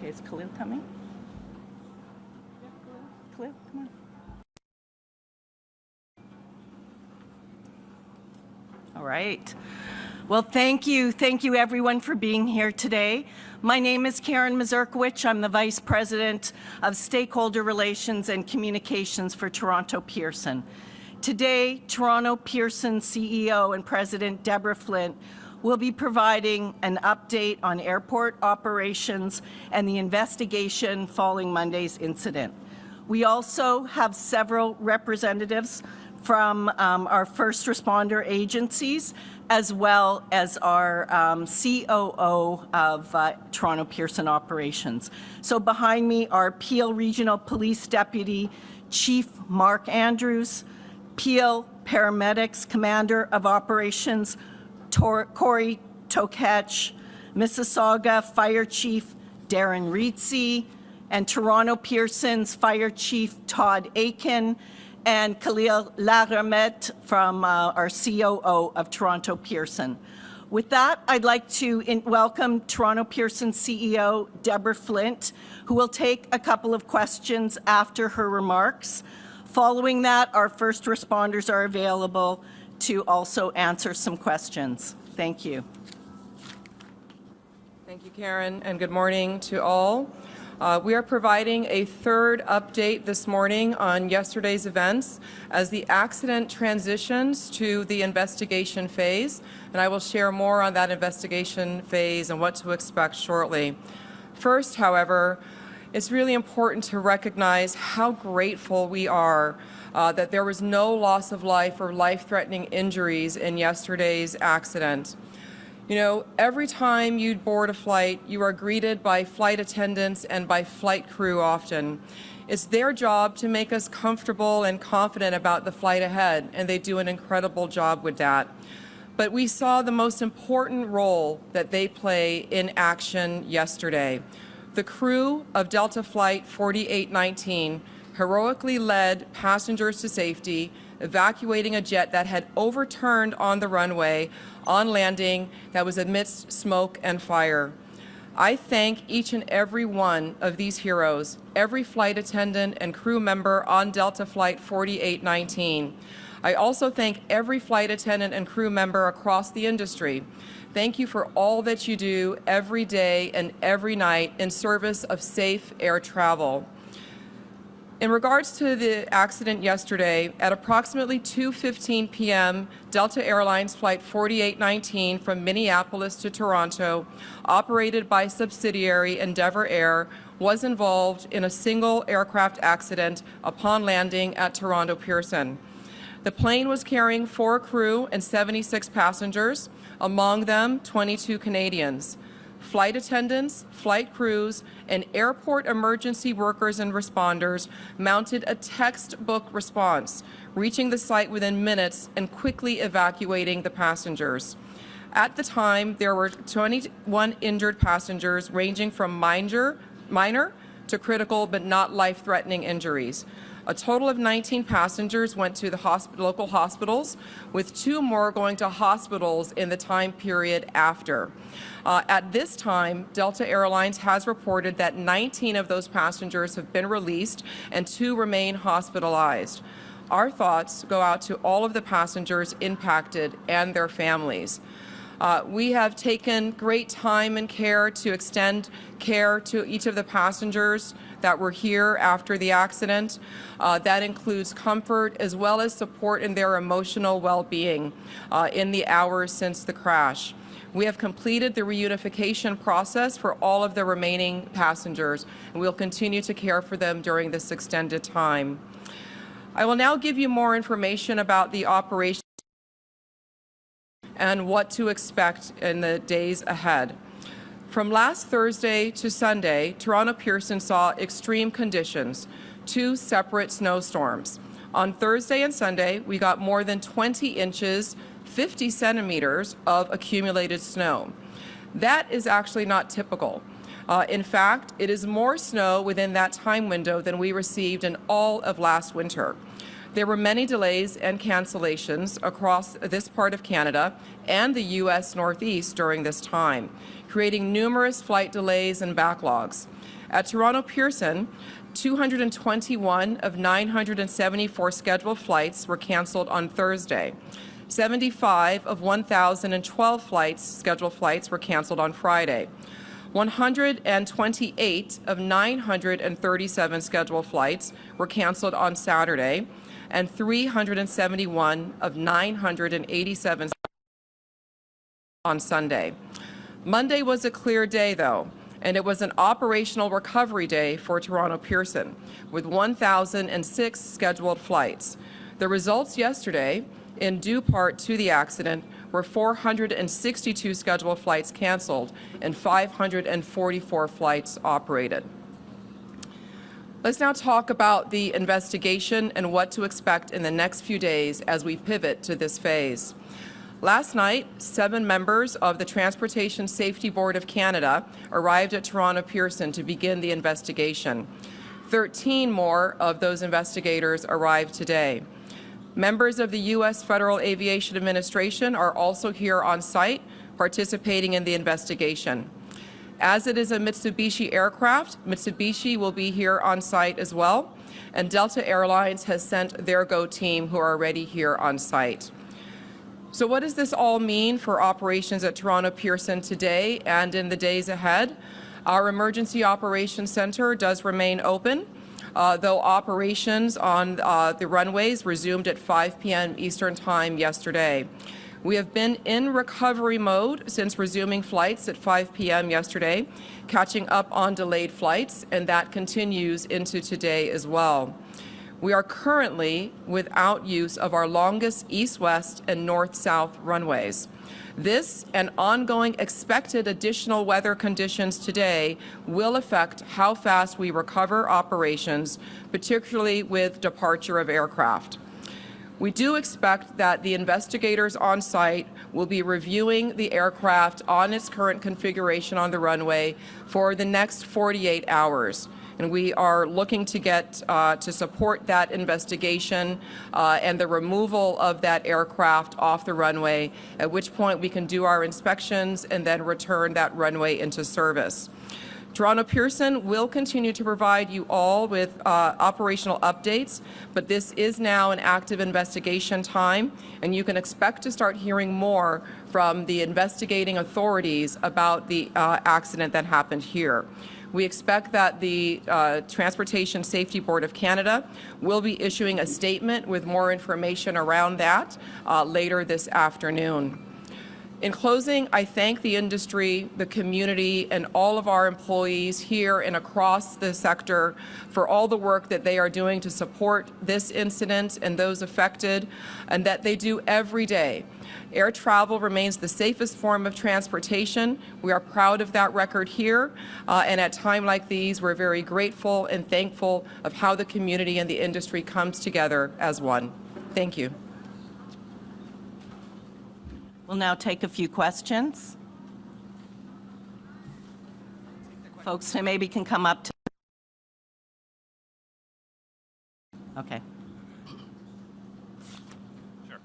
Okay, is Khalil coming? Khalil, come on. All right. Well, thank you everyone for being here today. My name is Karen Mazurkiewicz. I'm the Vice President of Stakeholder Relations and Communications for Toronto Pearson. Today, Toronto Pearson CEO and President Deborah Flint will be providing an update on airport operations and the investigation following Monday's incident. We also have several representatives from our first responder agencies, as well as our COO of Toronto Pearson Operations. So behind me are Peel Regional Police Deputy Chief Mark Andrews, Peel Paramedics Commander of Operations Corey Toketch, Mississauga Fire Chief Darren Reetsey, and Toronto Pearson's Fire Chief Todd Aiken, and Khalil Laramet from our COO of Toronto Pearson. With that, I'd like to welcome Toronto Pearson CEO Deborah Flint, who will take a couple of questions after her remarks. Following that, our first responders are available to also answer some questions. Thank you. Thank you, Karen, and good morning to all. We are providing a third update this morning on yesterday's events as the accident transitions to the investigation phase, and I will share more on that investigation phase and what to expect shortly. First, however, it's really important to recognize how grateful we are that there was no loss of life or life-threatening injuries in yesterday's accident. You know, every time you board a flight, you are greeted by flight attendants and by flight crew often. It's their job to make us comfortable and confident about the flight ahead, and they do an incredible job with that. But we saw the most important role that they play in action yesterday. The crew of Delta Flight 4819 heroically led passengers to safety, evacuating a jet that had overturned on the runway on landing that was amidst smoke and fire. I thank each and every one of these heroes, every flight attendant and crew member on Delta Flight 4819. I also thank every flight attendant and crew member across the industry. Thank you for all that you do every day and every night in service of safe air travel. In regards to the accident yesterday, at approximately 2:15 p.m., Delta Airlines Flight 4819 from Minneapolis to Toronto, operated by subsidiary Endeavour Air, was involved in a single aircraft accident upon landing at Toronto Pearson. The plane was carrying 4 crew and 76 passengers, among them 22 Canadians. Flight attendants, flight crews, and airport emergency workers and responders mounted a textbook response, reaching the site within minutes and quickly evacuating the passengers. At the time, there were 21 injured passengers ranging from minor to critical but not life-threatening injuries. A total of 19 passengers went to the local hospitals, with 2 more going to hospitals in the time period after. At this time, Delta Airlines has reported that 19 of those passengers have been released and 2 remain hospitalized. Our thoughts go out to all of the passengers impacted and their families. We have taken great time and care to extend care to each of the passengers that were here after the accident. That includes comfort as well as support in their emotional well-being in the hours since the crash. We have completed the reunification process for all of the remaining passengers, and we'll continue to care for them during this extended time. I will now give you more information about the operation and what to expect in the days ahead. From last Thursday to Sunday, Toronto Pearson saw extreme conditions, 2 separate snowstorms. On Thursday and Sunday, we got more than 20 inches, 50 centimeters of accumulated snow. That is actually not typical. In fact, it is more snow within that time window than we received in all of last winter. There were many delays and cancellations across this part of Canada and the U.S. Northeast during this time, creating numerous flight delays and backlogs. At Toronto Pearson, 221 of 974 scheduled flights were canceled on Thursday. 75 of 1,012 scheduled flights were canceled on Friday. 128 of 937 scheduled flights were canceled on Saturday, and 371 of 987 on Sunday. Monday was a clear day, though, and it was an operational recovery day for Toronto Pearson, with 1,006 scheduled flights. The results yesterday, in due part to the accident, were 462 scheduled flights canceled and 544 flights operated. Let's now talk about the investigation and what to expect in the next few days as we pivot to this phase. Last night, 7 members of the Transportation Safety Board of Canada arrived at Toronto Pearson to begin the investigation. 13 more of those investigators arrived today. Members of the U.S. Federal Aviation Administration are also here on site, participating in the investigation. As it is a Mitsubishi aircraft, Mitsubishi will be here on site as well, and Delta Airlines has sent their GO team who are already here on site. So what does this all mean for operations at Toronto Pearson today and in the days ahead? Our Emergency Operations Center does remain open, though operations on the runways resumed at 5 p.m. Eastern Time yesterday. We have been in recovery mode since resuming flights at 5 p.m. yesterday, catching up on delayed flights, and that continues into today as well. We are currently without use of our longest east-west and north-south runways. This and ongoing expected additional weather conditions today will affect how fast we recover operations, particularly with departure of aircraft. We do expect that the investigators on site will be reviewing the aircraft on its current configuration on the runway for the next 48 hours. And we are looking to get to support that investigation and the removal of that aircraft off the runway, at which point we can do our inspections and then return that runway into service. Toronto Pearson will continue to provide you all with operational updates, but this is now an active investigation time, and you can expect to start hearing more from the investigating authorities about the accident that happened here. We expect that the Transportation Safety Board of Canada will be issuing a statement with more information around that later this afternoon. In closing, I thank the industry, the community, and all of our employees here and across the sector for all the work that they are doing to support this incident and those affected, and that they do every day. Air travel remains the safest form of transportation. We are proud of that record here, and at times like these, we're very grateful and thankful of how the community and the industry comes together as one. Thank you. We'll now take a few questions. Folks who maybe can come up to. Okay. Sure.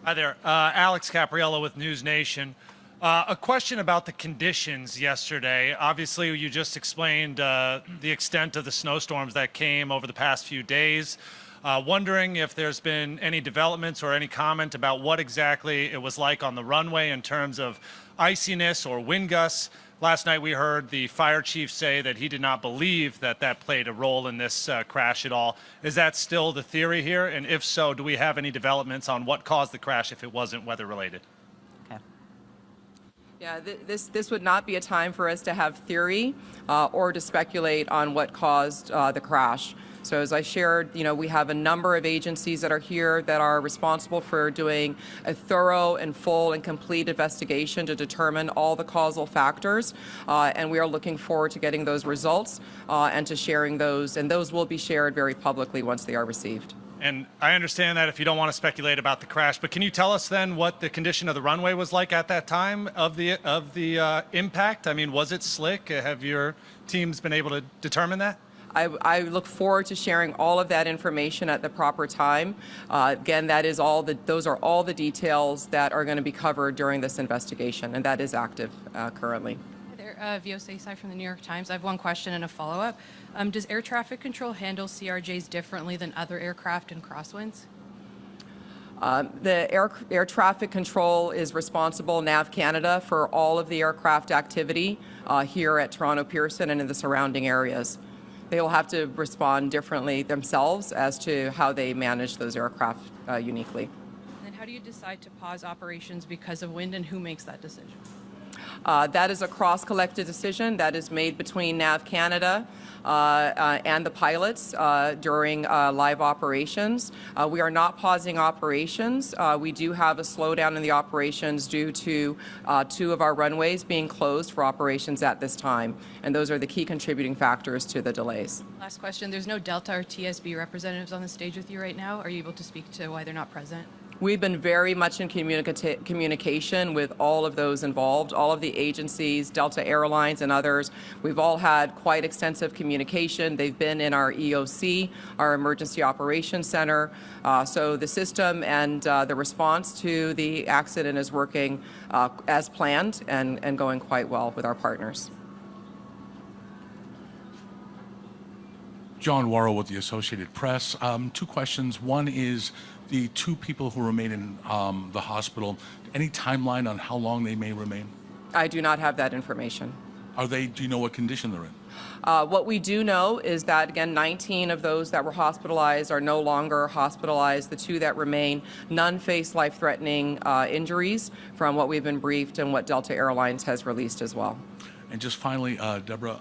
Hi there, Alex Capriello with News Nation. A question about the conditions yesterday. Obviously, you just explained the extent of the snowstorms that came over the past few days. Wondering if there's been any developments or any comment about what exactly it was like on the runway in terms of iciness or wind gusts. Last night we heard the fire chief say that he did not believe that that played a role in this crash at all. Is that still the theory here? And if so, do we have any developments on what caused the crash if it wasn't weather related? Okay. Yeah, this would not be a time for us to have theory or to speculate on what caused the crash. So as I shared, we have a number of agencies that are here that are responsible for doing a thorough and full and complete investigation to determine all the causal factors, and we are looking forward to getting those results and to sharing those, and those will be shared very publicly once they are received. And I understand that if you don't want to speculate about the crash, but can you tell us then what the condition of the runway was like at that time of the impact? I mean, was it slick? Have your teams been able to determine that? I look forward to sharing all of that information at the proper time. Again, those are all the details that are going to be covered during this investigation, and that is active currently. there, VOC Sai from the New York Times. I have one question and a follow-up. Does air traffic control handle CRJs differently than other aircraft in crosswinds? The air traffic control is responsible, NAV Canada, for all of the aircraft activity here at Toronto Pearson and in the surrounding areas. They will have to respond differently themselves as to how they manage those aircraft uniquely. And then how do you decide to pause operations because of wind, and who makes that decision? That is a cross-collected decision that is made between NAV Canada and the pilots during live operations. We are not pausing operations. We do have a slowdown in the operations due to 2 of our runways being closed for operations at this time, and those are the key contributing factors to the delays. Last question. There's no Delta or TSB representatives on the stage with you right now. Are you able to speak to why they're not present? We've been very much in communication with all of those involved, all of the agencies, Delta Airlines and others. We've all had quite extensive communication. They've been in our EOC, our Emergency Operations Center. So the system and the response to the accident is working as planned and going quite well with our partners. John Worrell with the Associated Press. 2 questions. One is the 2 people who remain in the hospital. Any timeline on how long they may remain? I do not have that information. Do you know what condition they're in? What we do know is that, again, 19 of those that were hospitalized are no longer hospitalized. The 2 that remain, none face life-threatening injuries from what we've been briefed and what Delta Airlines has released as well. And just finally, Deborah,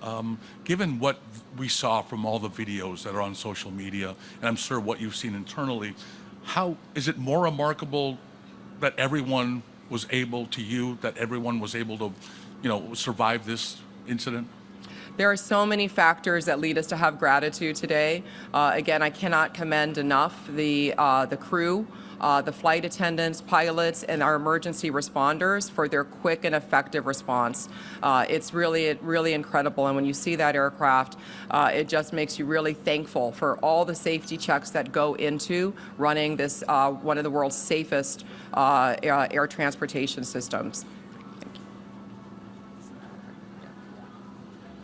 given what we saw from all the videos that are on social media, and I'm sure what you've seen internally, how is it more remarkable that everyone was able to, survive this incident? There are so many factors that lead us to have gratitude today. Again, I cannot commend enough the crew, the flight attendants, pilots, and our emergency responders for their quick and effective response. It's really incredible, and when you see that aircraft, it just makes you really thankful for all the safety checks that go into running this one of the world's safest air transportation systems.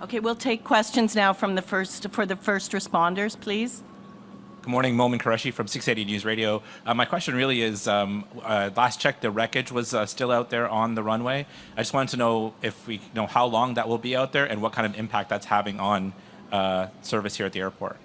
Okay, we'll take questions now from the first responders, please. Good morning, Momin Qureshi from 680 News Radio. My question really is, last check, the wreckage was still out there on the runway. I just wanted to know if we know how long that will be out there and what kind of impact that's having on service here at the airport.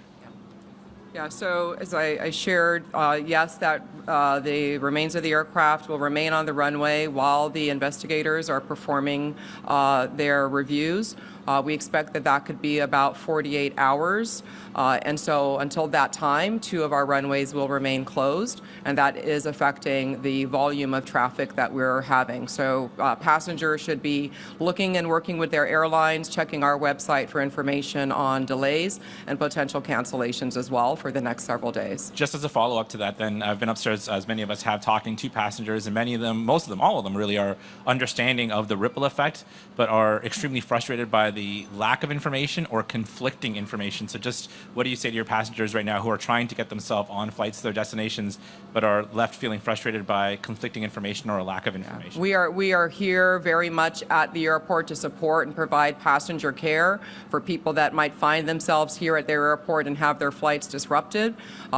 Yeah, so as I shared, yes, that the remains of the aircraft will remain on the runway while the investigators are performing their reviews. We expect that could be about 48 hours. And so until that time, 2 of our runways will remain closed, and that is affecting the volume of traffic that we're having. So passengers should be looking and working with their airlines, checking our website for information on delays and potential cancellations as well for the next several days. Just as a follow-up to that, then, I've been upstairs, as many of us have, talking to passengers, and many of them, most of them, all of them really are understanding of the ripple effect, but are extremely frustrated by the lack of information or conflicting information. So just what do you say to your passengers right now who are trying to get themselves on flights to their destinations but are left feeling frustrated by conflicting information or a lack of information? We are here very much at the airport to support and provide passenger care for people that might find themselves here at their airport and have their flights disrupted.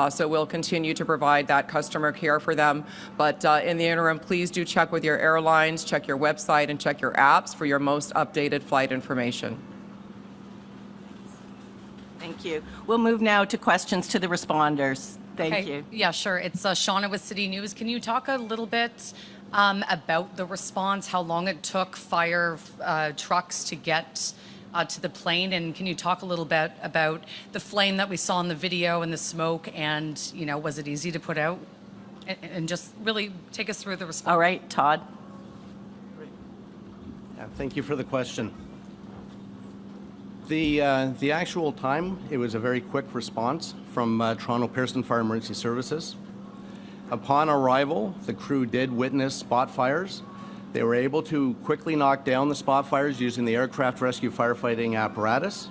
So we'll continue to provide that customer care for them. But in the interim, please do check with your airlines, check your website, and check your apps for your most updated flight information. Thank you. We'll move now to questions to the responders. Thank you. Yeah, sure. It's Shauna with City News. Can you talk a little bit about the response, how long it took fire trucks to get to the plane, and can you talk a little bit about the flame that we saw in the video and the smoke, and was it easy to put out? And just really take us through the response. All right, Todd. Yeah, thank you for the question. The actual time, it was a very quick response from Toronto Pearson Fire Emergency Services. Upon arrival, the crew did witness spot fires. They were able to quickly knock down the spot fires using the aircraft rescue firefighting apparatus.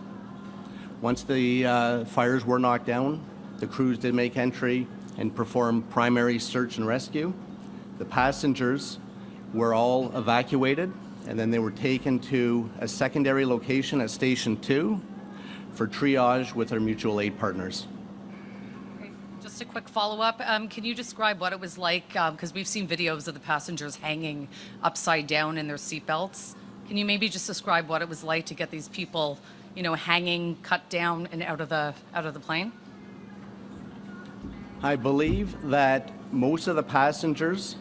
Once the fires were knocked down, the crews did make entry and perform primary search and rescue. The passengers were all evacuated and then they were taken to a secondary location at Station 2 for triage with our mutual aid partners. Just a quick follow-up. Can you describe what it was like? Because we've seen videos of the passengers hanging upside down in their seatbelts. Can you maybe just describe what it was like to get these people, you know, hanging, cut down, and out of the plane? I believe that most of the passengers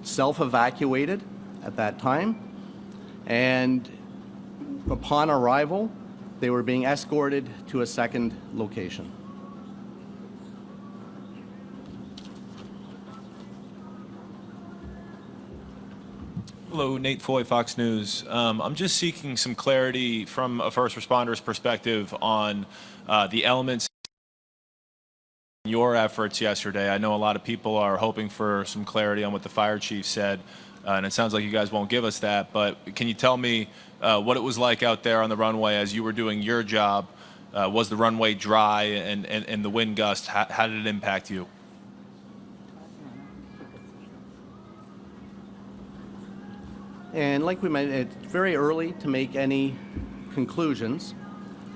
self-evacuated at that time, and upon arrival, they were being escorted to a second location. Hello, Nate Foy, Fox News. I'm just seeking some clarity from a first responder's perspective on the elements in your efforts yesterday. I know a lot of people are hoping for some clarity on what the fire chief said, and it sounds like you guys won't give us that, but can you tell me what it was like out there on the runway as you were doing your job? Was the runway dry, and the wind gust, how did it impact you? And like we mentioned, it's very early to make any conclusions.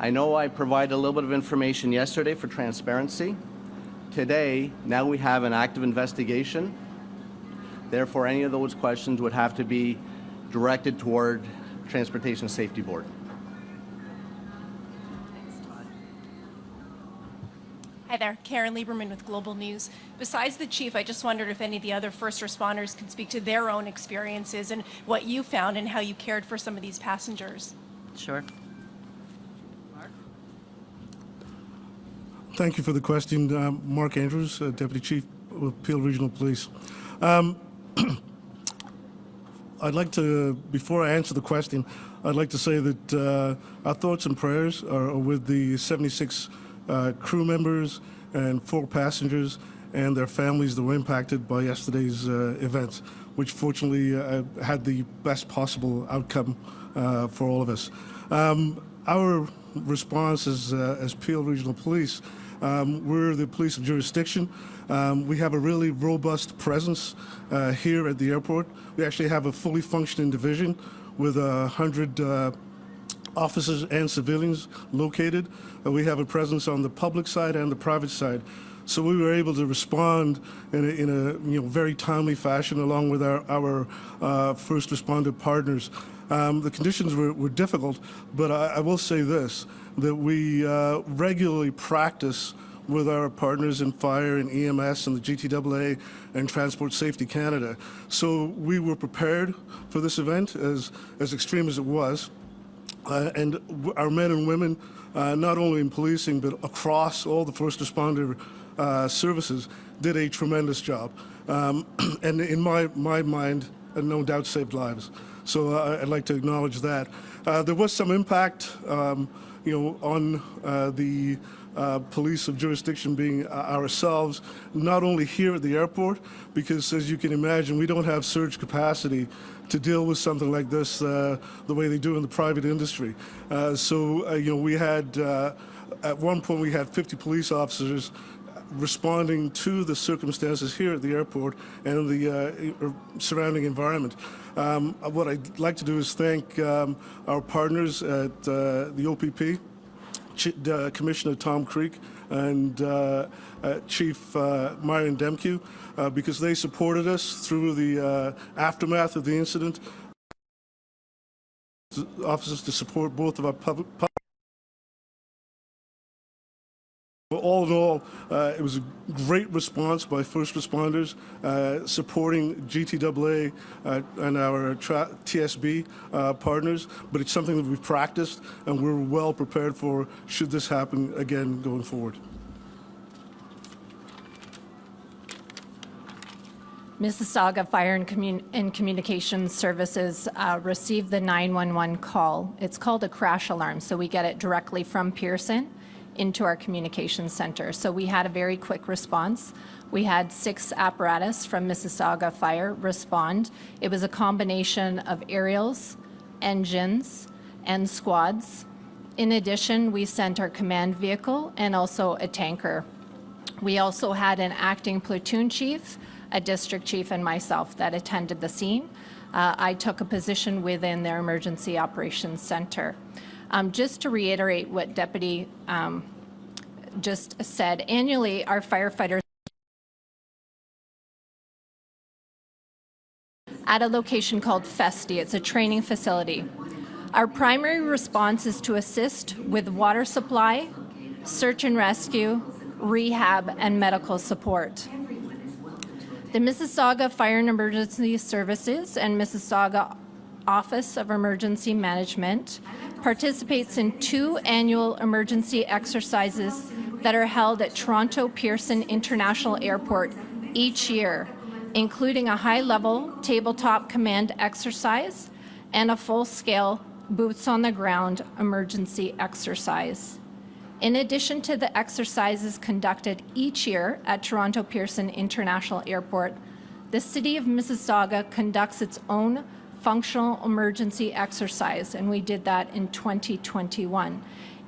I know I provided a little bit of information yesterday for transparency. Today, now we have an active investigation. Therefore, any of those questions would have to be directed toward Transportation Safety Board. Hi there, Karen Lieberman with Global News. Besides the chief, I just wondered if any of the other first responders can speak to their own experiences and what you found and how you cared for some of these passengers. Sure. Thank you for the question. Mark Andrews, Deputy Chief with Peel Regional Police. I'd like to, before I answer the question, I'd like to say that our thoughts and prayers are with the 76 crew members and 4 passengers and their families that were impacted by yesterday's events, which fortunately had the best possible outcome for all of us. Our response as Peel Regional Police, we're the police of jurisdiction. We have a really robust presence here at the airport. We actually have a fully functioning division with 100 officers and civilians located. We have a presence on the public side and the private side. So we were able to respond in a very timely fashion along with our first responder partners. The conditions were difficult, but I will say this, that we regularly practice with our partners in fire and EMS and the GTAA and Transport Safety Canada. So we were prepared for this event, as extreme as it was. And our men and women, not only in policing, but across all the first responder services, did a tremendous job. And in my mind, no doubt saved lives. So I'd like to acknowledge that. There was some impact, on the police of jurisdiction being ourselves, not only here at the airport, because as you can imagine, we don't have surge capacity to deal with something like this the way they do in the private industry. We had, at one point we had 50 police officers responding to the circumstances here at the airport and the surrounding environment. What I'd like to do is thank our partners at the OPP, Commissioner Tom Creek and Chief Marion Demke, because they supported us through the aftermath of the incident. Officers to support both of our public. All in all, it was a great response by first responders supporting GTAA and our TSB partners, but it's something that we've practiced and we're well prepared for should this happen again going forward. Mississauga Fire and Communications Services received the 911 call. It's called a crash alarm, so we get it directly from Pearson into our communications center. So we had a very quick response. We had 6 apparatus from Mississauga Fire respond. It was a combination of aerials, engines, and squads. In addition, we sent our command vehicle and also a tanker. We also had an acting platoon chief, a district chief, and myself that attended the scene. I took a position within their Emergency Operations Center. Just to reiterate what Deputy just said, annually our firefighters at a location called Festi. It's a training facility. Our primary response is to assist with water supply, search and rescue, rehab, and medical support. The Mississauga Fire and Emergency Services and Mississauga Office of Emergency Management participates in 2 annual emergency exercises that are held at Toronto Pearson International Airport each year, including a high-level tabletop command exercise and a full-scale boots-on-the-ground emergency exercise. In addition to the exercises conducted each year at Toronto Pearson International Airport, the City of Mississauga conducts its own functional emergency exercise, and we did that in 2021,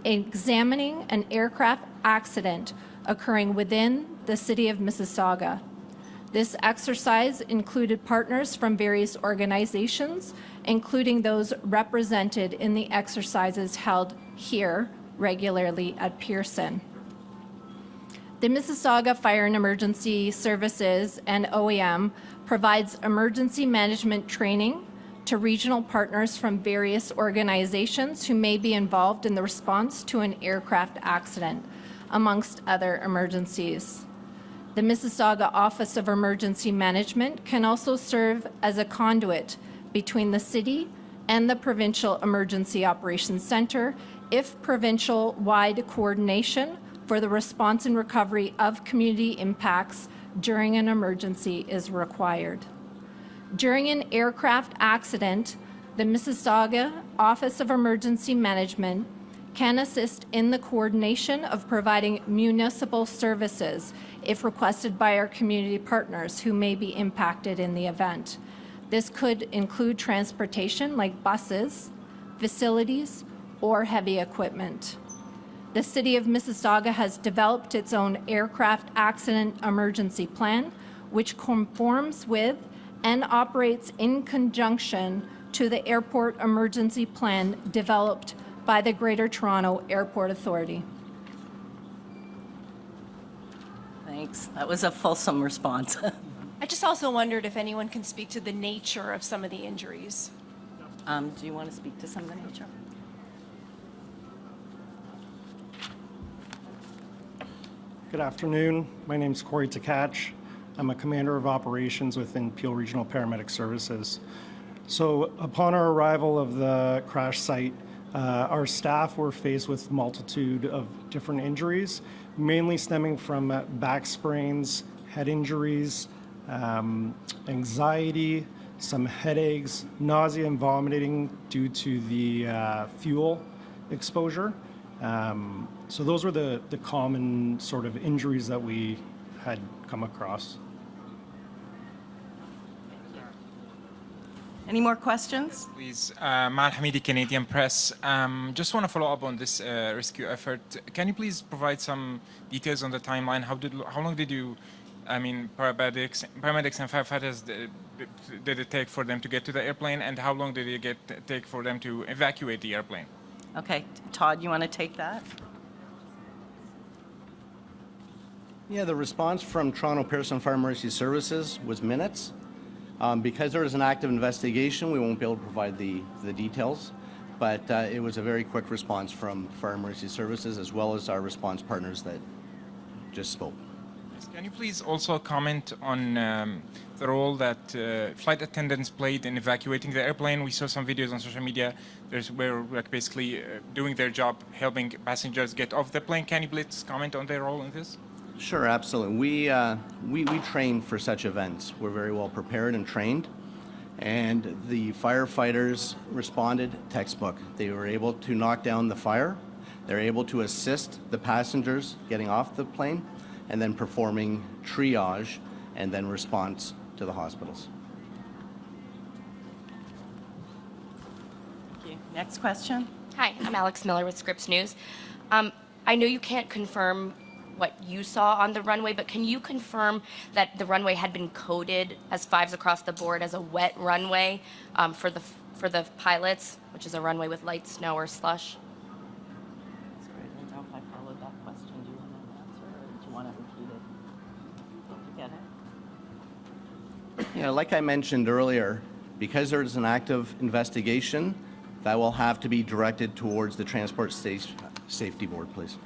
examining an aircraft accident occurring within the City of Mississauga. This exercise included partners from various organizations, including those represented in the exercises held here regularly at Pearson. The Mississauga Fire and Emergency Services and OEM provides emergency management training to regional partners from various organizations who may be involved in the response to an aircraft accident, amongst other emergencies. The Mississauga Office of Emergency Management can also serve as a conduit between the city and the Provincial Emergency Operations Centre if provincial-wide coordination for the response and recovery of community impacts during an emergency is required. During an aircraft accident, the Mississauga Office of Emergency Management can assist in the coordination of providing municipal services if requested by our community partners who may be impacted in the event. This could include transportation like buses, facilities, or heavy equipment. The City of Mississauga has developed its own aircraft accident emergency plan, which conforms with and operates in conjunction to the airport emergency plan developed by the Greater Toronto Airport Authority. Thanks. That was a fulsome response. I just also wondered if anyone can speak to the nature of some of the injuries. Do you want to speak to some of the nature? Good afternoon. My name is Corey Takach. I'm a commander of operations within Peel Regional Paramedic Services. So upon our arrival of the crash site, our staff were faced with a multitude of different injuries, mainly stemming from back sprains, head injuries, anxiety, some headaches, nausea and vomiting due to the fuel exposure. So those were the common sort of injuries that we had come across. Any more questions? Please, Mal Hamidi, Canadian Press. Just want to follow up on this rescue effort. Can you please provide some details on the timeline? How long did you, I mean, paramedics and firefighters did it take for them to get to the airplane, and how long did it take for them to evacuate the airplane? Okay, Todd, you want to take that? Yeah, the response from Toronto Pearson Fire Emergency Services was minutes. Because there is an active investigation, we won't be able to provide the details, but it was a very quick response from Fire Emergency Services as well as our response partners that just spoke. Can you please also comment on the role that flight attendants played in evacuating the airplane? We saw some videos on social media where like basically doing their job, helping passengers get off the plane. Can you please comment on their role in this? Sure, absolutely. We train for such events. We're very well prepared and trained, and the firefighters responded textbook. They were able to knock down the fire. They're able to assist the passengers getting off the plane, and then performing triage and then response to the hospitals. Thank you. Next question. Hi, I'm Alex Miller with Scripps News. I know you can't confirm what you saw on the runway, but can you confirm that the runway had been coded as 5s across the board as a wet runway for the pilots, which is a runway with light snow or slush? Sorry, I don't know if I followed that question. Do you want to answer or do you want to repeat it? Did you get it? Yeah, like I mentioned earlier, because there is an active investigation, that will have to be directed towards the Transport Safety Board, please.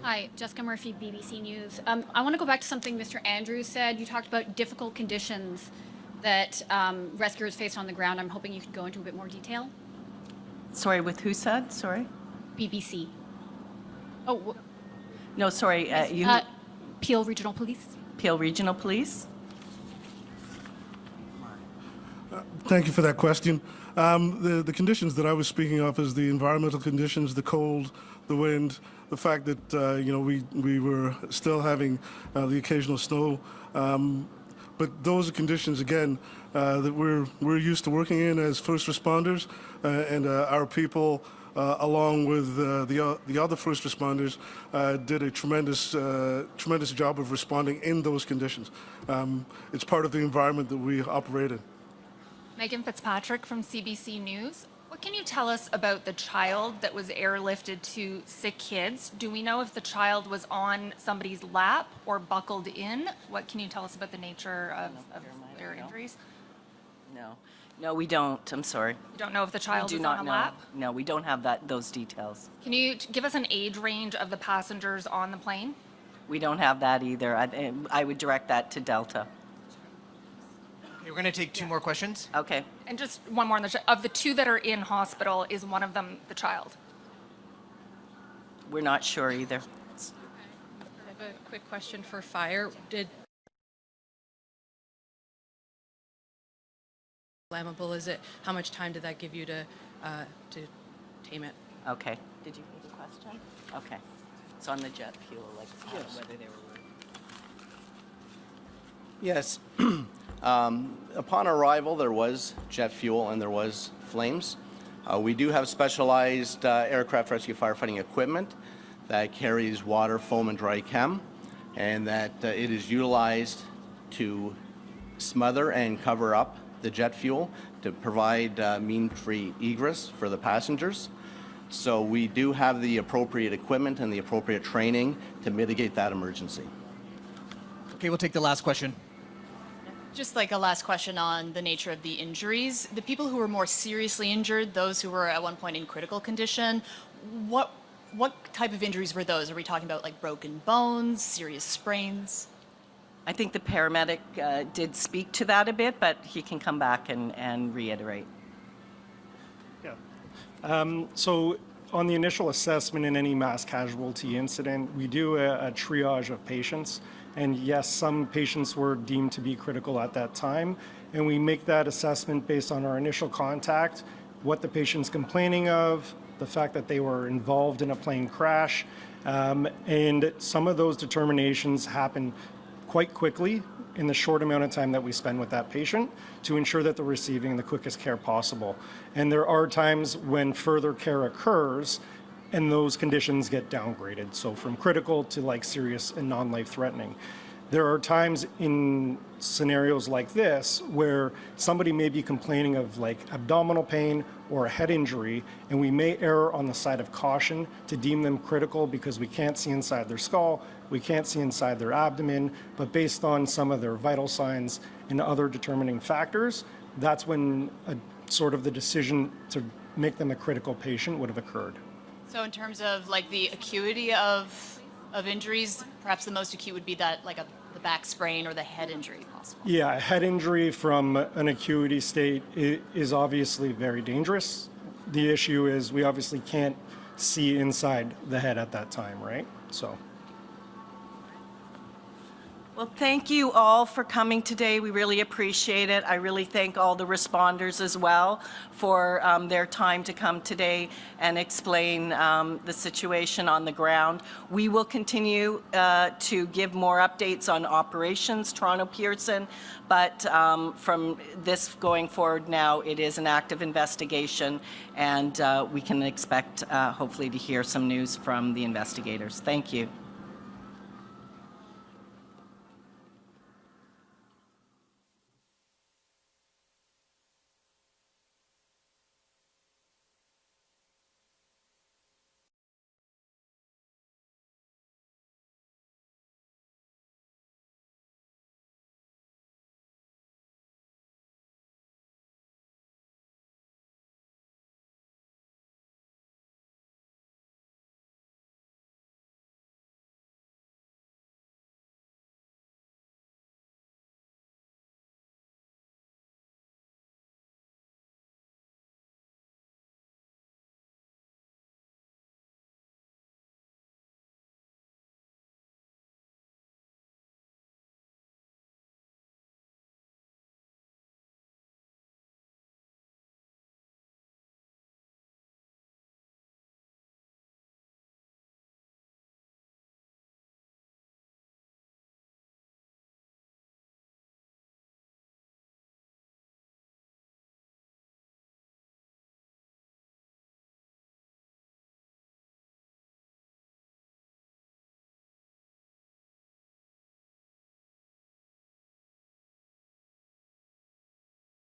Hi, Jessica Murphy, BBC News. I want to go back to something Mr. Andrews said. You talked about difficult conditions that rescuers faced on the ground. I'm hoping you could go into a bit more detail. Sorry, with who said? Sorry? BBC. Oh, No, sorry. Peel Regional Police. Peel Regional Police? Thank you for that question. The conditions that I was speaking of is the environmental conditions, the cold, the wind, the fact that we were still having the occasional snow. But those are conditions, again, that we're used to working in as first responders, and our people, along with the other first responders, did a tremendous job of responding in those conditions. It's part of the environment that we operate in. Megan Fitzpatrick from CBC News. What can you tell us about the child that was airlifted to sick kids? Do we know if the child was on somebody's lap or buckled in? What can you tell us about the nature of their injuries? No, we don't. I'm sorry. You don't know if the child We was do on not a know. lap? No, we don't have those details. Can you give us an age range of the passengers on the plane? We don't have that either. I would direct that to Delta. Okay, we're going to take two more questions. Okay. And just one more. Of the two that are in hospital, is one of them the child? We're not sure either. I have a quick question for fire. Flammable is it? How much time did that give you to tame it? Okay. Did you hear the question? Okay. It's on the jet fuel, like whether they were. Yes. Upon arrival, there was jet fuel and there was flames. We do have specialized aircraft rescue firefighting equipment that carries water, foam, and dry chem, and that it is utilized to smother and cover up the jet fuel to provide mean-free egress for the passengers. So we do have the appropriate equipment and the appropriate training to mitigate that emergency. Okay, we'll take the last question. Just like a last question on the nature of the injuries. The people who were more seriously injured, those who were at one point in critical condition, what type of injuries were those? Are we talking about like broken bones, serious sprains? I think the paramedic did speak to that a bit, but he can come back and reiterate. Yeah. So on the initial assessment in any mass casualty incident, we do a triage of patients. And yes, some patients were deemed to be critical at that time. And we make that assessment based on our initial contact, what the patient's complaining of, the fact that they were involved in a plane crash. And some of those determinations happen quite quickly in the short amount of time that we spend with that patient to ensure that they're receiving the quickest care possible. And there are times when further care occurs and those conditions get downgraded. So from critical to like serious and non-life threatening. There are times in scenarios like this where somebody may be complaining of like abdominal pain or a head injury, and we may err on the side of caution to deem them critical because we can't see inside their skull, we can't see inside their abdomen, but based on some of their vital signs and other determining factors, that's when sort of the decision to make them a critical patient would have occurred. So in terms of like the acuity of injuries, perhaps the most acute would be that like the back sprain or the head injury possible. Yeah, a head injury from an acuity state is obviously very dangerous. The issue is we obviously can't see inside the head at that time, right? So. Well, thank you all for coming today. We really appreciate it. I really thank all the responders as well for their time to come today and explain the situation on the ground. We will continue to give more updates on operations, Toronto Pearson, but from this going forward now, it is an active investigation, and we can expect hopefully to hear some news from the investigators. Thank you.